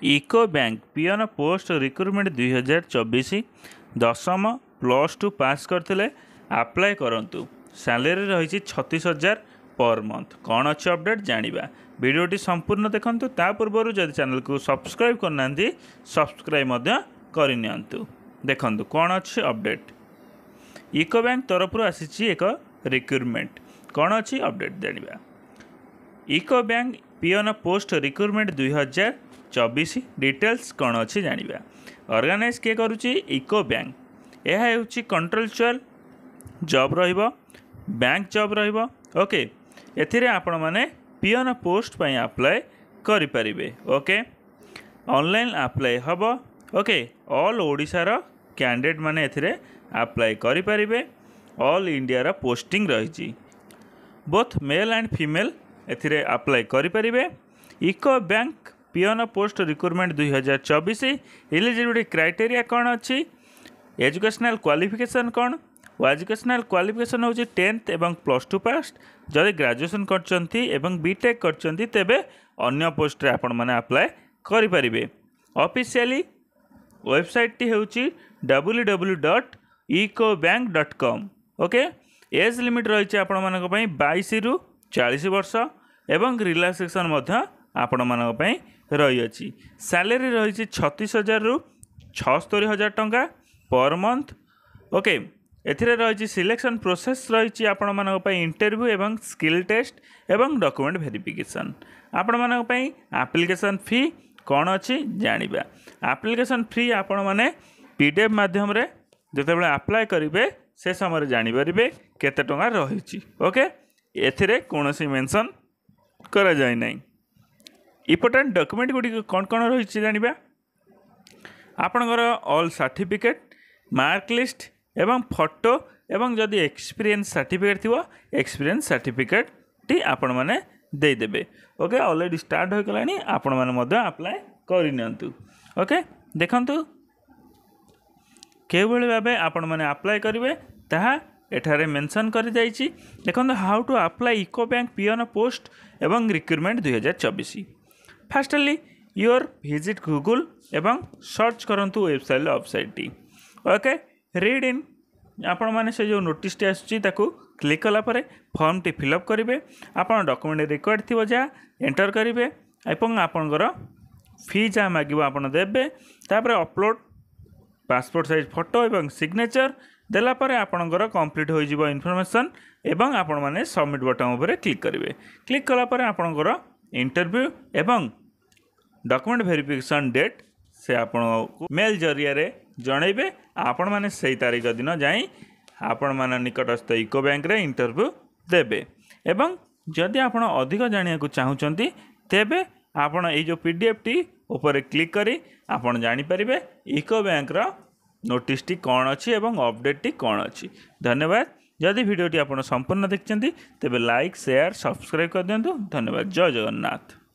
Eco bank peon post recruitment 2024 दशम +2 पास करते apply करंतु सैलरी रही 36,000 पर मंथ। कौन अच्छे अपडेट जानिबा वीडियोटी संपूर्ण देखंतु। ता पूर्व जदि चैनल को सब्सक्राइब करना सब्सक्राइब करनियंतु। देखंतु कौन अच्छे अपडेट। इको बैंक तरफ आसी एक रिक्रुटमेंट कौन अच्छी update जानिबा। Eco bank peon post recruitment 2024 details कौन अच्छी जानिबा। ऑर्गेनाइज किए करुच्ची इको बैंक। यह होची कंट्रोलचुअल जॉब रहिबो, बैंक जॉब रहिबो। ओके एथिरे आपण माने पियन पोस्ट पई अप्लाई करि परिबे। ओके ऑनलाइन अप्लाई हबो। ओके ऑल ओडिसा रो कैंडिडेट माने एथिरे अप्लाई करि परिबे। ऑल इंडिया रो पोस्टिंग रहिची बोथ मेल एंड फीमेल एथिरे अप्लाई करि परिबे। Eco bank peon post recruitment 2024 eligibility criteria कौन अच्छी, एजुकेशनल क्वालिफिकेशन कौन। एजुकेशनल क्वालिफिकेशन होची 10th एवं +2 पास। जदि ग्रेजुएशन करचंती एवं बीटेक करचंती तेबे अन्य पोस्ट रे आपण माने अप्लाई करि परिबे। ऑफिशियली वेबसाइट टी होची www.ecobank.com। ओके एज लिमिट रही आपण मानक पई 22 रु 40 वर्ष एवं रिलैक्सेशन मध्य आपण मानक पई रही अछि। सैलरी रही 36,000 रु 76,000 टंका पर मंथ। ओके एथिरे रही सिलेक्शन प्रोसेस रही आपण मानक पई इंटरव्यू एवं स्किल टेस्ट एवं डॉक्यूमेंट वेरिफिकेशन। आपण मानक पई एप्लिकेशन फी कौन अच्छी जानिबा। एप्लिकेशन फी आपण माने पीडीएफ माध्यम रे जेतेबेले अप्लाई करिवे से समय जानि परिबे केते टंका रही। ओके एथिरे कोनोसी मेंशन करा जाय नै। इंपोर्टेंट डॉक्यूमेंट गुडी कौन कौन रही जानिबा। आपणकर ऑल सर्टिफिकेट मार्क लिस्ट एवं फोटो एवं जदि एक्सपीरियंस सर्टिफिकेट थी एक्सपीरियंस सर्टिफिकेट टी आपण माने दे देबे। ओके ऑलरेडी स्टार्ट हो गलानी आपण माने मध्य अप्लाई करिनियंतु। ओके देखंतु के भली भाबे आपण माने अप्लाई करिवे ताहा एठारे मेंशन करि जाइछि। देखंतु how to apply Eco bank peon post एवं recruitment 2024। Firstly your visit Google एवं सर्च करंतु वेबसाइट टी। ओके रीड इन आपण माने से जो नोटिस टी आसुची ताकू क्लिक कला परे फॉर्म टी फिलअप करिवे। आपण डॉक्यूमेंट रिक्वायर्ड थिबो जा एंटर करिवे एवं आपनकर फी जा मागिबो आपण देबे। तापर अपलोड पासपोर्ट साइज फोटो एवं सिग्नेचर देला परे आपनकर कंप्लीट हो जिवो इन्फॉर्मेशन एवं आपण माने सबमिट बटन ऊपर क्लिक करिवे। क्लिक कला परे आपनकर इंटरव्यू एवं डॉक्यूमेंट वेरिफिकेशन डेट से आपण मेल जरिया रे जणैबे। आपण माने सही तारीख दिन जाई आपण माने निकटस्थ इको बैंक रे इंटरव्यू देबे। एवं जदि आपण अधिक जानिया को चाहुचंती तेबे आपण ए जो पीडीएफ टी ऊपर क्लिक करी आपण जानि परिबे इको बैंक रो नोटिस टी कौन अच्छी एवं अपडेट टी कौन अच्छी। धन्यवाद। जदि वीडियो टी आपण संपूर्ण देखचंती तेबे लाइक शेयर सब्सक्राइब कर दियंतु। धन्यवाद। जय जगन्नाथ।